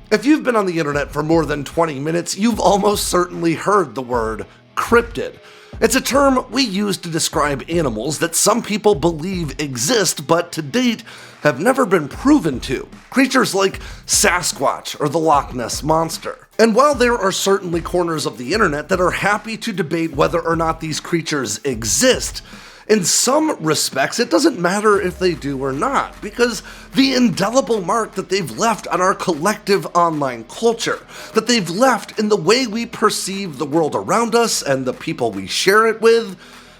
If you've been on the internet for more than 20 minutes, you've almost certainly heard the word cryptid. It's a term we use to describe animals that some people believe exist but to date have never been proven to. Creatures like Sasquatch or the Loch Ness Monster. And while there are certainly corners of the internet that are happy to debate whether or not these creatures exist, in some respects, it doesn't matter if they do or not, because the indelible mark that they've left on our collective online culture, that they've left in the way we perceive the world around us and the people we share it with,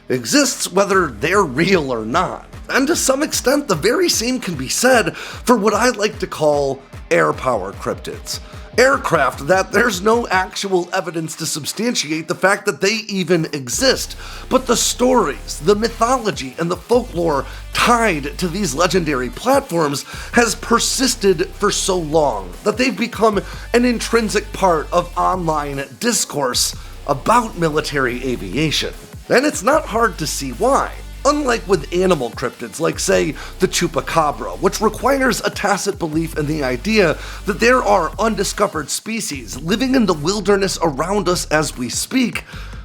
exists whether they're real or not. And to some extent, the very same can be said for what I like to call airpower cryptids. Aircraft that there's no actual evidence to substantiate the fact that they even exist, but the stories, the mythology, and the folklore tied to these legendary platforms has persisted for so long that they've become an intrinsic part of online discourse about military aviation. And it's not hard to see why. Unlike with animal cryptids, like say the chupacabra, which requires a tacit belief in the idea that there are undiscovered species living in the wilderness around us as we speak,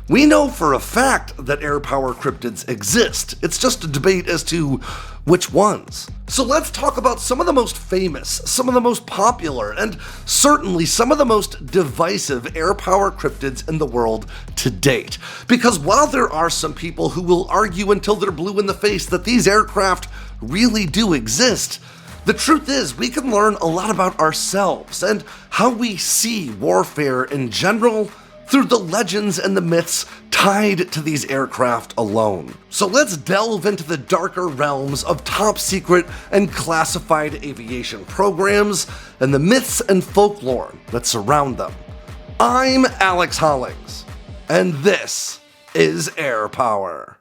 we know for a fact that airpower cryptids exist. It's just a debate as to which ones. So let's talk about some of the most famous, some of the most popular, and certainly some of the most divisive airpower cryptids in the world to date. Because while there are some people who will argue until they're blue in the face that these aircraft really do exist, the truth is we can learn a lot about ourselves and how we see warfare in general through the legends and the myths tied to these aircraft alone. So let's delve into the darker realms of top secret and classified aviation programs and the myths and folklore that surround them. I'm Alex Hollings, and this is Air Power.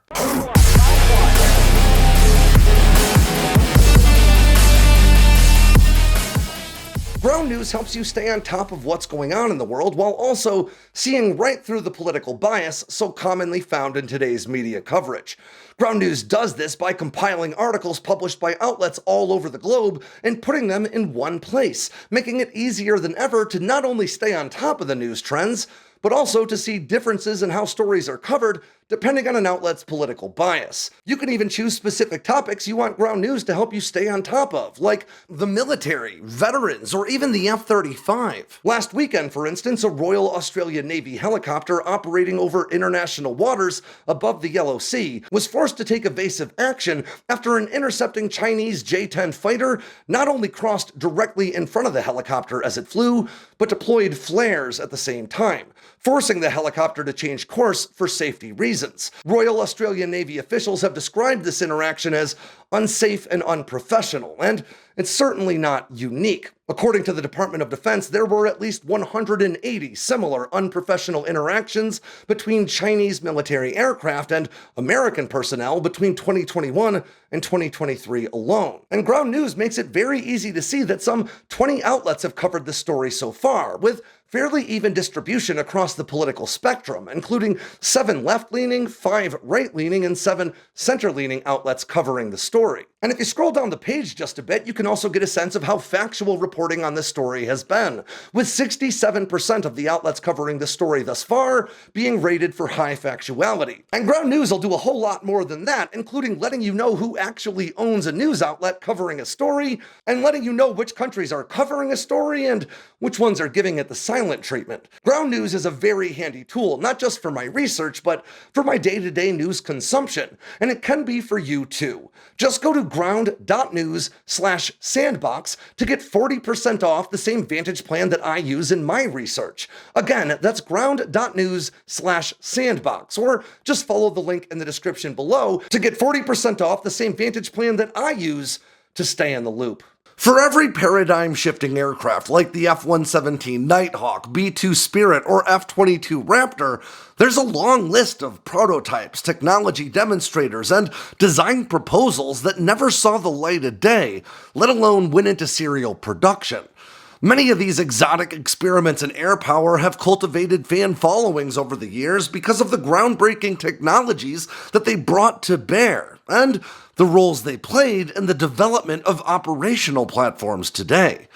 Ground news helps you stay on top of what's going on in the world while also seeing right through the political bias so commonly found in today's media coverage. Ground news does this by compiling articles published by outlets all over the globe and putting them in one place, making it easier than ever to not only stay on top of the news trends, but also to see differences in how stories are covered depending on an outlet's political bias. You can even choose specific topics you want Ground News to help you stay on top of, like the military, veterans, or even the F-35. Last weekend, for instance, a Royal Australian Navy helicopter operating over international waters above the Yellow Sea was forced to take evasive action after an intercepting Chinese J-10 fighter not only crossed directly in front of the helicopter as it flew, but deployed flares at the same time, forcing the helicopter to change course for safety reasons. Royal Australian Navy officials have described this interaction as unsafe and unprofessional, and it's certainly not unique. According to the Department of Defense, there were at least 180 similar unprofessional interactions between Chinese military aircraft and American personnel between 2021 and 2023 alone. And Ground News makes it very easy to see that some 20 outlets have covered this story so far, with fairly even distribution across the political spectrum, including 7 left-leaning, 5 right-leaning, and 7 center-leaning outlets covering the story. And if you scroll down the page just a bit, you can also get a sense of how factual reporting on this story has been, with 67% of the outlets covering the story thus far being rated for high factuality. And Ground News will do a whole lot more than that, including letting you know who actually owns a news outlet covering a story, and letting you know which countries are covering a story and which ones are giving it the silent treatment. Ground News is a very handy tool, not just for my research, but for my day-to-day news consumption, and it can be for you too. Just go to ground.news/Sandboxx to get 40% off the same Vantage plan that I use in my research. Again, that's ground.news/Sandboxx, or just follow the link in the description below to get 40% off the same Vantage plan that I use to stay in the loop. For every paradigm-shifting aircraft like the F-117 Nighthawk, B-2 Spirit, or F-22 Raptor, there's a long list of prototypes, technology demonstrators, and design proposals that never saw the light of day, let alone went into serial production. Many of these exotic experiments in air power have cultivated fan followings over the years because of the groundbreaking technologies that they brought to bear, and the roles they played in the development of operational platforms today.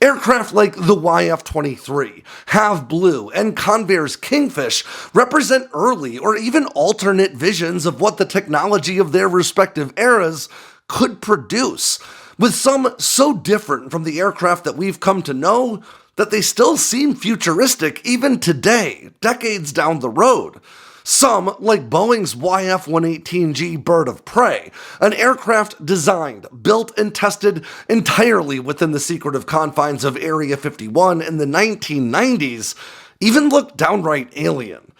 Aircraft like the YF-23, Have Blue, and Convair's Kingfish represent early or even alternate visions of what the technology of their respective eras could produce, with some so different from the aircraft that we've come to know that they still seem futuristic even today, decades down the road. Some, like Boeing's YF-118G Bird of Prey, an aircraft designed, built, and tested entirely within the secretive confines of Area 51 in the 1990s, even look downright alien.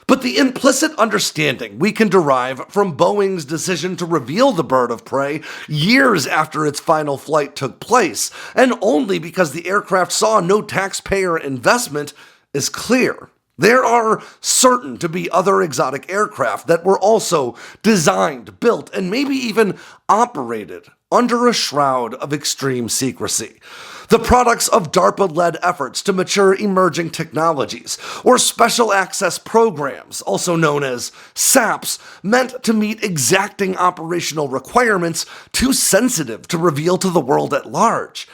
But the implicit understanding we can derive from Boeing's decision to reveal the Bird of Prey years after its final flight took place, and only because the aircraft saw no taxpayer investment, is clear. There are certain to be other exotic aircraft that were also designed, built, and maybe even operated under a shroud of extreme secrecy. The products of DARPA-led efforts to mature emerging technologies, or special access programs, also known as SAPs, meant to meet exacting operational requirements too sensitive to reveal to the world at large.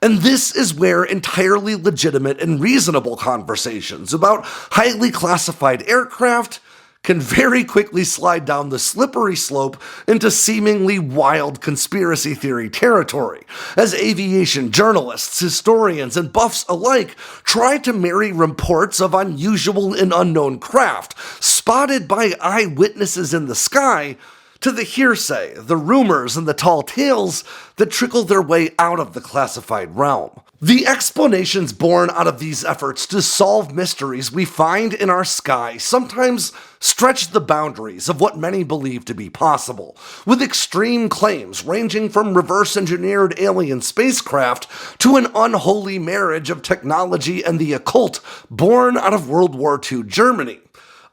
And this is where entirely legitimate and reasonable conversations about highly classified aircraft can very quickly slide down the slippery slope into seemingly wild conspiracy theory territory, as aviation journalists, historians, and buffs alike try to marry reports of unusual and unknown craft spotted by eyewitnesses in the sky to the hearsay, the rumors, and the tall tales that trickle their way out of the classified realm. The explanations born out of these efforts to solve mysteries we find in our sky sometimes stretch the boundaries of what many believe to be possible, with extreme claims ranging from reverse-engineered alien spacecraft to an unholy marriage of technology and the occult born out of World War II Germany.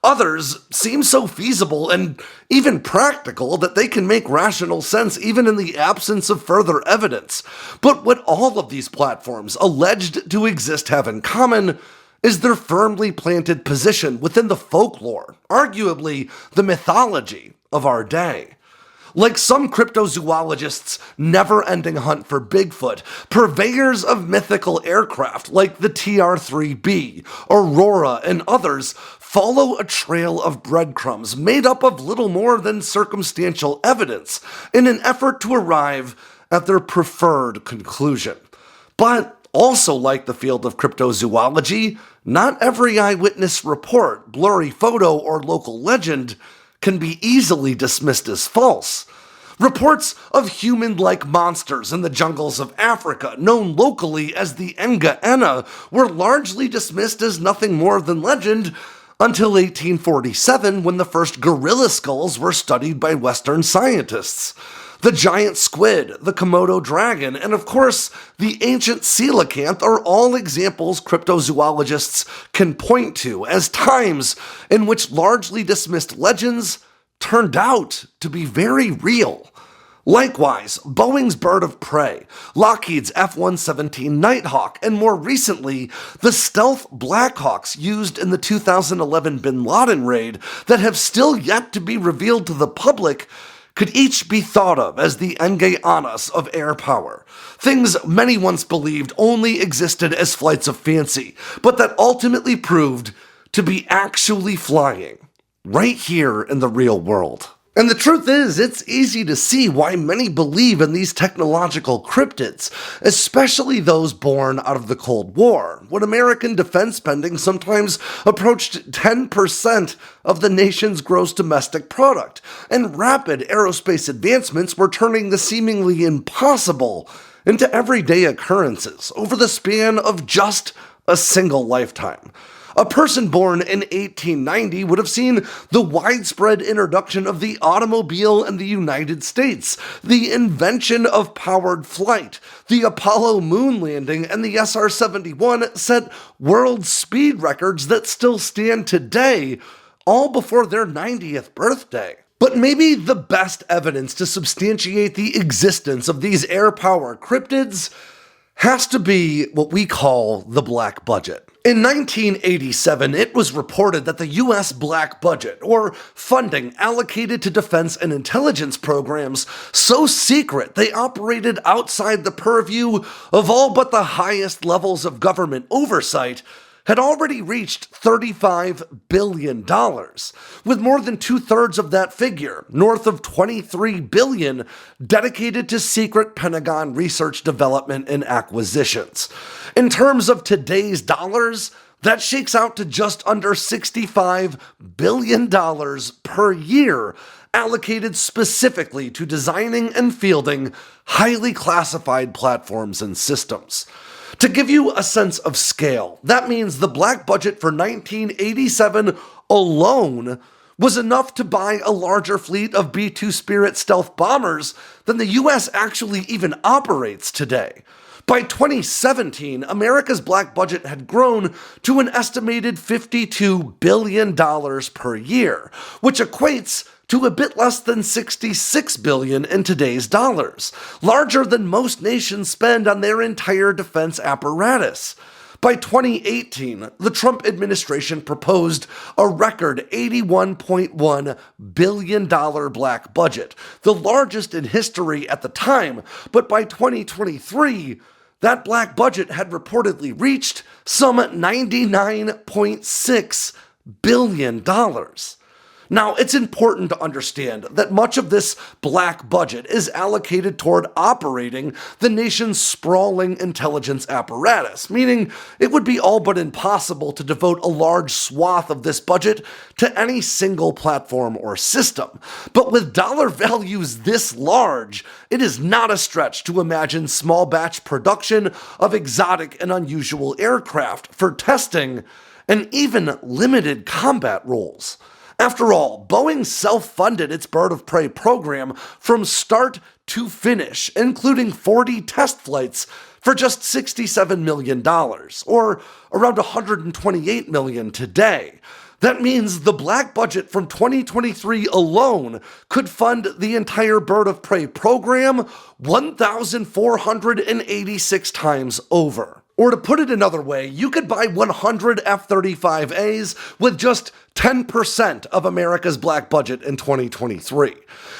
Others seem so feasible and even practical that they can make rational sense even in the absence of further evidence. But what all of these platforms alleged to exist have in common is their firmly planted position within the folklore, arguably the mythology, of our day. Like some cryptozoologists' never-ending hunt for Bigfoot, purveyors of mythical aircraft like the TR-3B, Aurora, and others follow a trail of breadcrumbs made up of little more than circumstantial evidence in an effort to arrive at their preferred conclusion. But also like the field of cryptozoology, not every eyewitness report, blurry photo, or local legend can be easily dismissed as false. Reports of human-like monsters in the jungles of Africa, known locally as the Enga-Ena, were largely dismissed as nothing more than legend until 1847, when the first gorilla skulls were studied by Western scientists. The giant squid, the Komodo dragon, and of course, the ancient coelacanth are all examples cryptozoologists can point to as times in which largely dismissed legends turned out to be very real. Likewise, Boeing's Bird of Prey, Lockheed's F-117 Nighthawk, and more recently, the stealth Blackhawks used in the 2011 Bin Laden raid that have still yet to be revealed to the public could each be thought of as the Enga-Anas of air power, things many once believed only existed as flights of fancy, but that ultimately proved to be actually flying right here in the real world. And the truth is, it's easy to see why many believe in these technological cryptids, especially those born out of the Cold War, when American defense spending sometimes approached 10% of the nation's gross domestic product, and rapid aerospace advancements were turning the seemingly impossible into everyday occurrences over the span of just a single lifetime. A person born in 1890 would have seen the widespread introduction of the automobile in the United States, the invention of powered flight, the Apollo moon landing, and the SR-71 set world speed records that still stand today, all before their 90th birthday. But maybe the best evidence to substantiate the existence of these air power cryptids has to be what we call the black budget. In 1987, it was reported that the U.S. black budget, or funding allocated to defense and intelligence programs, so secret they operated outside the purview of all but the highest levels of government oversight, had already reached $35 billion, with more than two-thirds of that figure, north of $23 billion, dedicated to secret Pentagon research, development, and acquisitions. In terms of today's dollars, that shakes out to just under $65 billion per year, allocated specifically to designing and fielding highly classified platforms and systems. To give you a sense of scale, that means the black budget for 1987 alone was enough to buy a larger fleet of B-2 Spirit stealth bombers than the US actually even operates today. By 2017, America's black budget had grown to an estimated $52 billion per year, which equates to a bit less than $66 billion in today's dollars, larger than most nations spend on their entire defense apparatus. By 2018, the Trump administration proposed a record $81.1 billion black budget, the largest in history at the time, but by 2023, that black budget had reportedly reached some $99.6 billion. Now, it's important to understand that much of this black budget is allocated toward operating the nation's sprawling intelligence apparatus, meaning it would be all but impossible to devote a large swath of this budget to any single platform or system. But with dollar values this large, it is not a stretch to imagine small batch production of exotic and unusual aircraft for testing and even limited combat roles. After all, Boeing self-funded its bird of prey program from start to finish, including 40 test flights for just $67 million, or around $128 million today. That means the black budget from 2023 alone could fund the entire bird of prey program 1,486 times over. Or to put it another way, you could buy 100 F-35As with just 10% of America's black budget in 2023.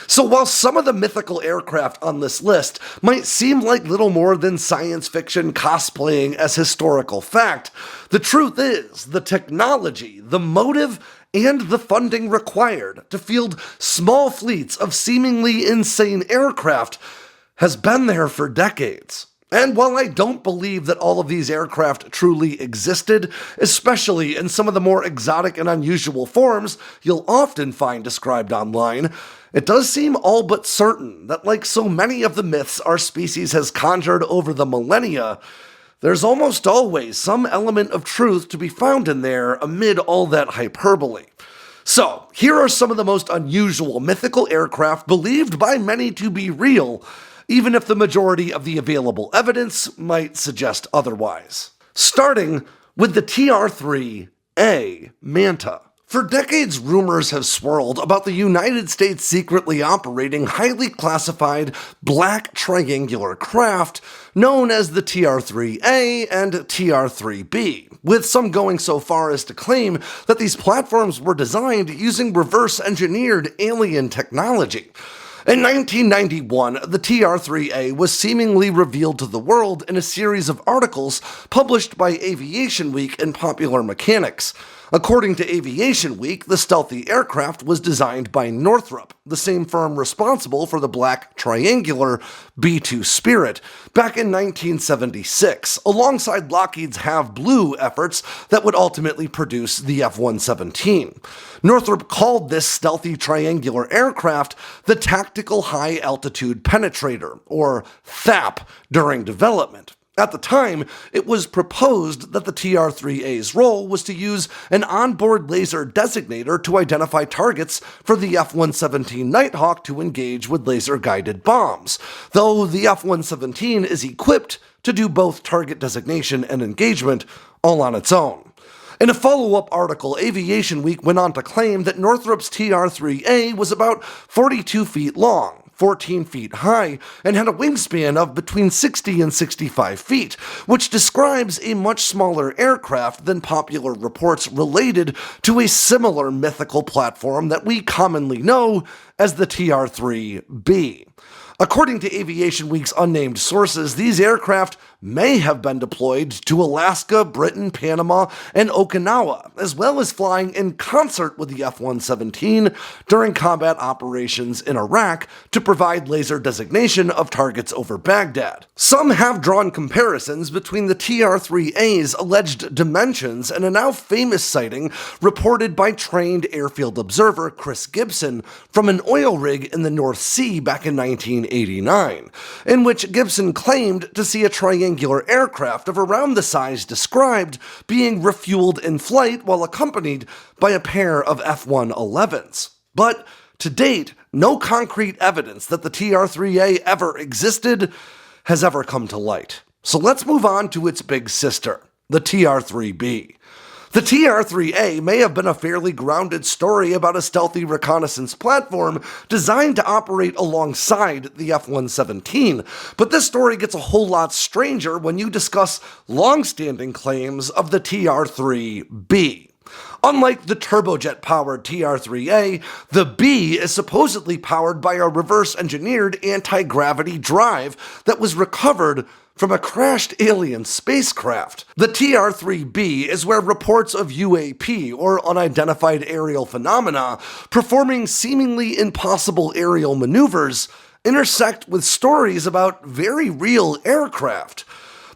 So while some of the mythical aircraft on this list might seem like little more than science fiction cosplaying as historical fact, the truth is the technology, the motive, and the funding required to field small fleets of seemingly insane aircraft has been there for decades. And while I don't believe that all of these aircraft truly existed, especially in some of the more exotic and unusual forms you'll often find described online, it does seem all but certain that, like so many of the myths our species has conjured over the millennia, there's almost always some element of truth to be found in there amid all that hyperbole. So, here are some of the most unusual mythical aircraft believed by many to be real, even if the majority of the available evidence might suggest otherwise. Starting with the TR-3A Manta. For decades, rumors have swirled about the United States secretly operating highly classified black triangular craft known as the TR-3A and TR-3B, with some going so far as to claim that these platforms were designed using reverse-engineered alien technology. In 1991, the TR-3A was seemingly revealed to the world in a series of articles published by Aviation Week and Popular Mechanics. According to Aviation Week, the stealthy aircraft was designed by Northrop, the same firm responsible for the black triangular B-2 Spirit, back in 1976, alongside Lockheed's Have Blue efforts that would ultimately produce the F-117. Northrop called this stealthy triangular aircraft the Tactical High Altitude Penetrator, or THAP, during development. At the time, it was proposed that the TR-3A's role was to use an onboard laser designator to identify targets for the F-117 Nighthawk to engage with laser-guided bombs, though the F-117 is equipped to do both target designation and engagement all on its own. In a follow-up article, Aviation Week went on to claim that Northrop's TR-3A was about 42 feet long, 14 feet high, and had a wingspan of between 60 and 65 feet, which describes a much smaller aircraft than popular reports related to a similar mythical platform that we commonly know as the TR-3B. According to Aviation Week's unnamed sources, these aircraft may have been deployed to Alaska, Britain, Panama, and Okinawa, as well as flying in concert with the F-117 during combat operations in Iraq to provide laser designation of targets over Baghdad. Some have drawn comparisons between the TR-3A's alleged dimensions and a now famous sighting reported by trained airfield observer Chris Gibson from an oil rig in the North Sea back in 1989, in which Gibson claimed to see a triangular aircraft of around the size described being refueled in flight while accompanied by a pair of F-111s. But to date, no concrete evidence that the TR-3A ever existed has ever come to light. So let's move on to its big sister, the TR-3B. The TR-3A may have been a fairly grounded story about a stealthy reconnaissance platform designed to operate alongside the F-117, but this story gets a whole lot stranger when you discuss long-standing claims of the TR-3B. Unlike the turbojet-powered TR-3A, the B is supposedly powered by a reverse-engineered anti-gravity drive that was recovered from a crashed alien spacecraft. The TR-3B is where reports of UAP, or unidentified aerial phenomena, performing seemingly impossible aerial maneuvers, intersect with stories about very real aircraft.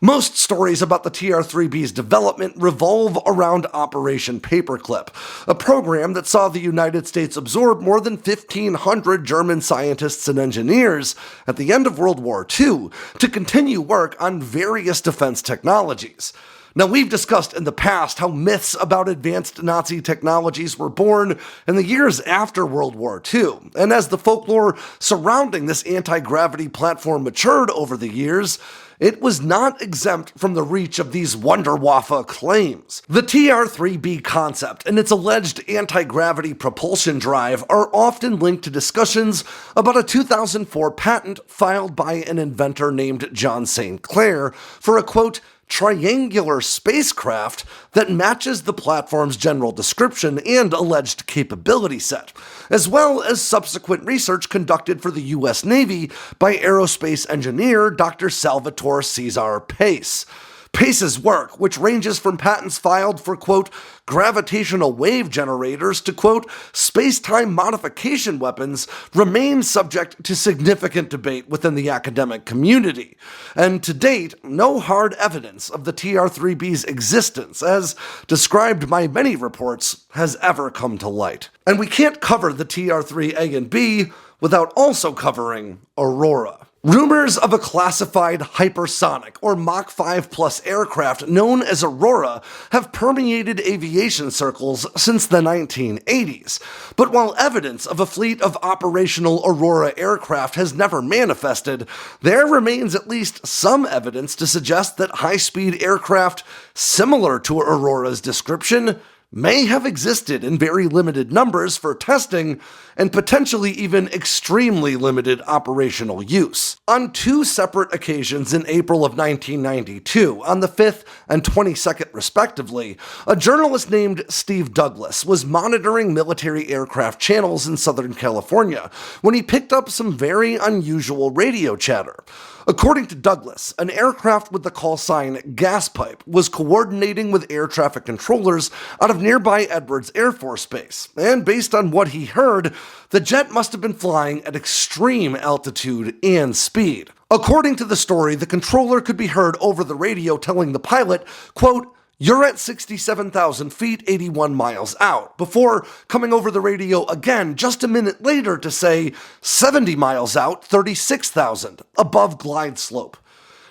Most stories about the TR-3B's development revolve around Operation Paperclip, a program that saw the United States absorb more than 1,500 German scientists and engineers at the end of World War II to continue work on various defense technologies. Now, we've discussed in the past how myths about advanced Nazi technologies were born in the years after World War II, and as the folklore surrounding this anti-gravity platform matured over the years, it was not exempt from the reach of these Wunderwaffe claims. The TR-3B concept and its alleged anti-gravity propulsion drive are often linked to discussions about a 2004 patent filed by an inventor named John St. Clair for a, quote, triangular spacecraft that matches the platform's general description and alleged capability set, as well as subsequent research conducted for the U.S. Navy by aerospace engineer Dr. Salvatore Cesar Pace. Pace's work, which ranges from patents filed for, quote, gravitational wave generators to, quote, space-time modification weapons, remains subject to significant debate within the academic community. And to date, no hard evidence of the TR-3B's existence, as described by many reports, has ever come to light. And we can't cover the TR-3A and B without also covering Aurora. Rumors of a classified hypersonic or Mach 5 plus aircraft known as Aurora have permeated aviation circles since the 1980s. But while evidence of a fleet of operational Aurora aircraft has never manifested, there remains at least some evidence to suggest that high-speed aircraft similar to Aurora's description may have existed in very limited numbers for testing and potentially even extremely limited operational use. On two separate occasions in April of 1992, on the 5th and 22nd respectively, a journalist named Steve Douglas was monitoring military aircraft channels in Southern California when he picked up some very unusual radio chatter. According to Douglas, an aircraft with the call sign Gaspipe was coordinating with air traffic controllers out of nearby Edwards Air Force Base, and based on what he heard, the jet must have been flying at extreme altitude and speed. According to the story, the controller could be heard over the radio telling the pilot, quote, "You're at 67,000 feet, 81 miles out," before coming over the radio again just a minute later to say 70 miles out, 36,000, above glide slope.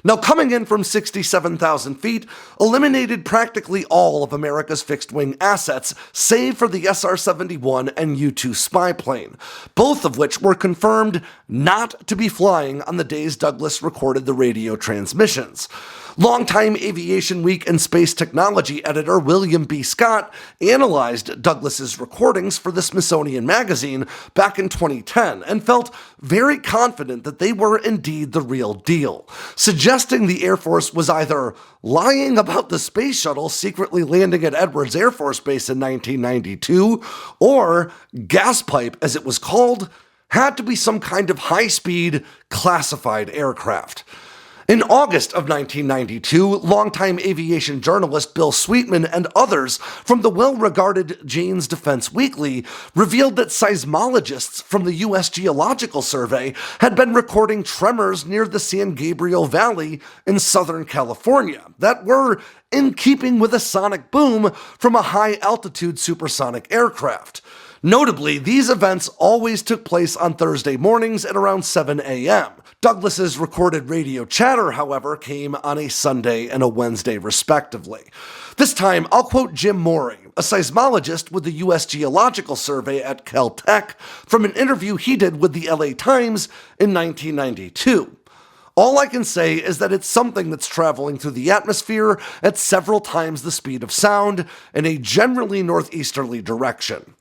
Now, coming in from 67,000 feet eliminated practically all of America's fixed-wing assets, save for the SR-71 and U-2 spy plane, both of which were confirmed not to be flying on the days Douglas recorded the radio transmissions. Longtime Aviation Week and Space Technology editor William B. Scott analyzed Douglas's recordings for the Smithsonian Magazine back in 2010 and felt very confident that they were indeed the real deal, suggesting the Air Force was either lying about the space shuttle secretly landing at Edwards Air Force Base in 1992, or gas pipe, as it was called, had to be some kind of high-speed, classified aircraft. In August of 1992, longtime aviation journalist Bill Sweetman and others from the well-regarded Jane's Defense Weekly revealed that seismologists from the U.S. Geological Survey had been recording tremors near the San Gabriel Valley in Southern California that were in keeping with a sonic boom from a high-altitude supersonic aircraft. Notably, these events always took place on Thursday mornings at around 7 a.m. Douglas's recorded radio chatter, however, came on a Sunday and a Wednesday, respectively. This time, I'll quote Jim Morey, a seismologist with the U.S. Geological Survey at Caltech, from an interview he did with the LA Times in 1992. All I can say is that it's something that's traveling through the atmosphere at several times the speed of sound in a generally northeasterly direction.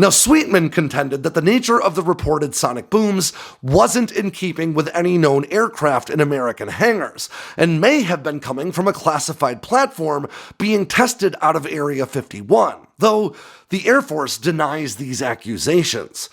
Now, Sweetman contended that the nature of the reported sonic booms wasn't in keeping with any known aircraft in American hangars, and may have been coming from a classified platform being tested out of Area 51, though the Air Force denies these accusations.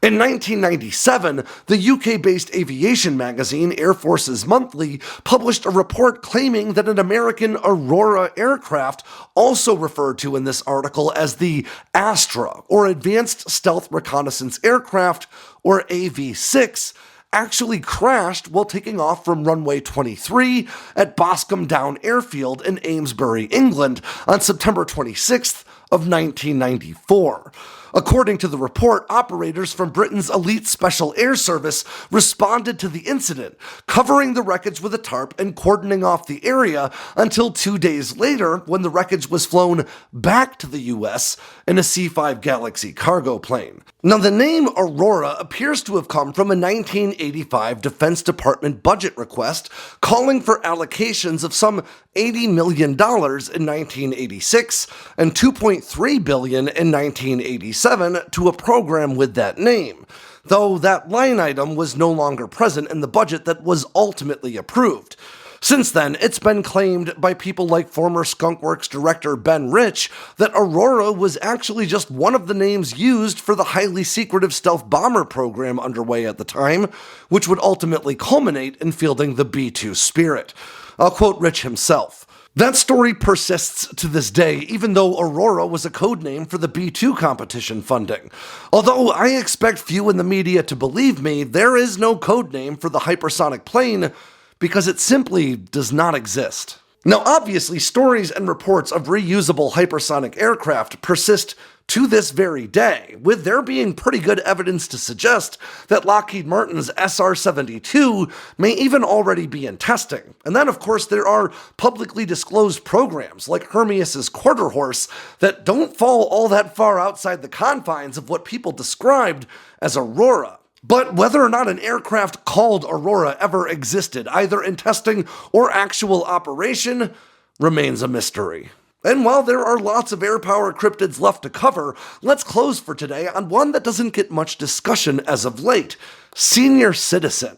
In 1997, the UK-based aviation magazine Air Forces Monthly published a report claiming that an American Aurora aircraft, also referred to in this article as the Astra, or Advanced Stealth Reconnaissance Aircraft, or AV-6, actually crashed while taking off from runway 23 at Boscombe Down Airfield in Amesbury, England, on September 26th of 1994. According to the report, operators from Britain's elite Special Air Service responded to the incident, covering the wreckage with a tarp and cordoning off the area until 2 days later, when the wreckage was flown back to the US in a C-5 Galaxy cargo plane. Now, the name Aurora appears to have come from a 1985 Defense Department budget request calling for allocations of some $80 million in 1986 and $2.3 billion in 1987 to a program with that name, though that line item was no longer present in the budget that was ultimately approved. Since then, it's been claimed by people like former Skunkworks director Ben Rich that Aurora was actually just one of the names used for the highly secretive stealth bomber program underway at the time, which would ultimately culminate in fielding the B-2 Spirit. I'll quote Rich himself. That story persists to this day, even though Aurora was a code name for the B-2 competition funding. Although I expect few in the media to believe me, there is no code name for the hypersonic plane because it simply does not exist. Now, obviously, stories and reports of reusable hypersonic aircraft persist to this very day, with there being pretty good evidence to suggest that Lockheed Martin's SR-72 may even already be in testing. And then, of course, there are publicly disclosed programs like Hermeus's Quarter Horse that don't fall all that far outside the confines of what people described as Aurora. But whether or not an aircraft called Aurora ever existed, either in testing or actual operation, remains a mystery. And while there are lots of airpower cryptids left to cover, let's close for today on one that doesn't get much discussion as of late: Senior Citizen.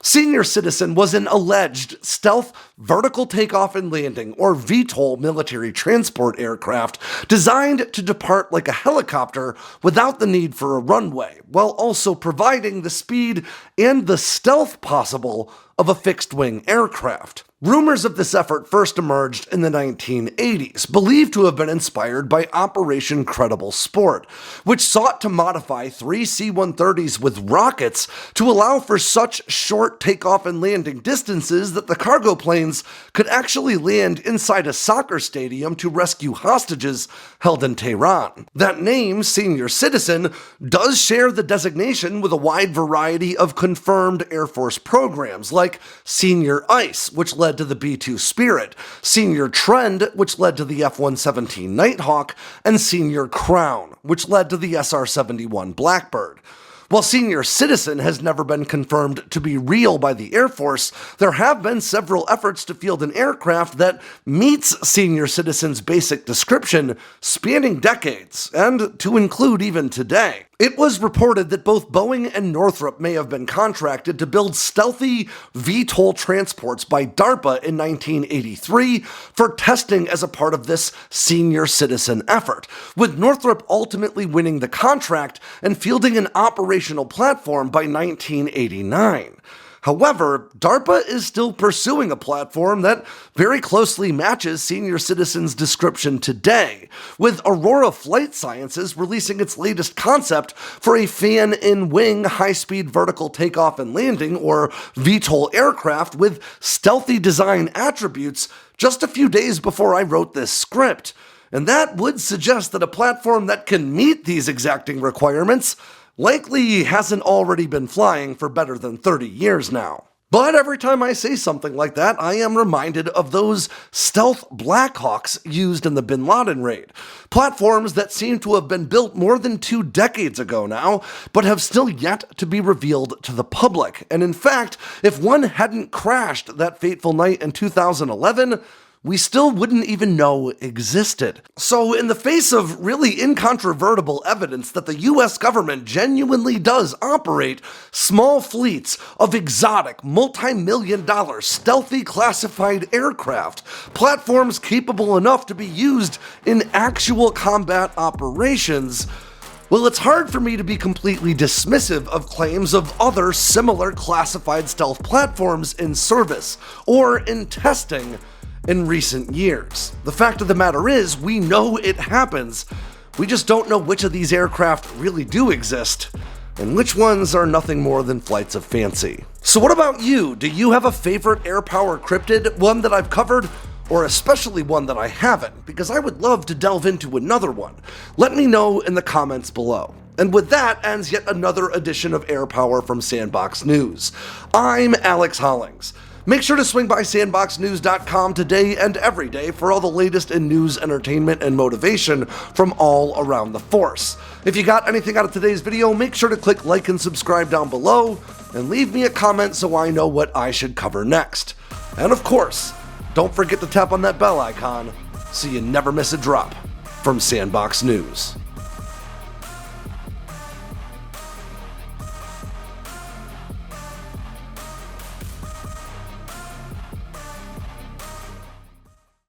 Senior Citizen was an alleged stealth vertical takeoff and landing, or VTOL, military transport aircraft designed to depart like a helicopter without the need for a runway, while also providing the speed and the stealth possible of a fixed-wing aircraft. Rumors of this effort first emerged in the 1980s, believed to have been inspired by Operation Credible Sport, which sought to modify 3 C-130s with rockets to allow for such short takeoff and landing distances that the cargo planes could actually land inside a soccer stadium to rescue hostages held in Tehran. That name, Senior Citizen, does share the designation with a wide variety of confirmed Air Force programs, like Senior Ice, which led to the B-2 Spirit, Senior Trend, which led to the F-117 Nighthawk, and Senior Crown, which led to the SR-71 Blackbird. While Senior Citizen has never been confirmed to be real by the Air Force, there have been several efforts to field an aircraft that meets Senior Citizen's basic description, spanning decades, and to include even today. It was reported that both Boeing and Northrop may have been contracted to build stealthy VTOL transports by DARPA in 1983 for testing as a part of this Senior Citizen effort, with Northrop ultimately winning the contract and fielding an operational platform by 1989. However, DARPA is still pursuing a platform that very closely matches Senior Citizen's description today, with Aurora Flight Sciences releasing its latest concept for a fan-in-wing high-speed vertical takeoff and landing, or VTOL aircraft with stealthy design attributes just a few days before I wrote this script. And that would suggest that a platform that can meet these exacting requirements likely hasn't already been flying for better than 30 years now. But every time I say something like that, I am reminded of those stealth Blackhawks used in the Bin Laden raid. Platforms that seem to have been built more than 2 decades ago now, but have still yet to be revealed to the public. And in fact, if one hadn't crashed that fateful night in 2011, we still wouldn't even know existed. So in the face of really incontrovertible evidence that the US government genuinely does operate small fleets of exotic, multi-million-dollar, stealthy classified aircraft, platforms capable enough to be used in actual combat operations, well, it's hard for me to be completely dismissive of claims of other similar classified stealth platforms in service or in testing in recent years. The fact of the matter is, we know it happens. We just don't know which of these aircraft really do exist, and which ones are nothing more than flights of fancy. So what about you? Do you have a favorite airpower cryptid, one that I've covered, or especially one that I haven't? Because I would love to delve into another one. Let me know in the comments below. And with that ends yet another edition of Airpower from Sandboxx News. I'm Alex Hollings. Make sure to swing by sandboxnews.com today and every day for all the latest in news, entertainment, and motivation from all around the force. If you got anything out of today's video, make sure to click like and subscribe down below, and leave me a comment so I know what I should cover next. And of course, don't forget to tap on that bell icon so you never miss a drop from Sandboxx News.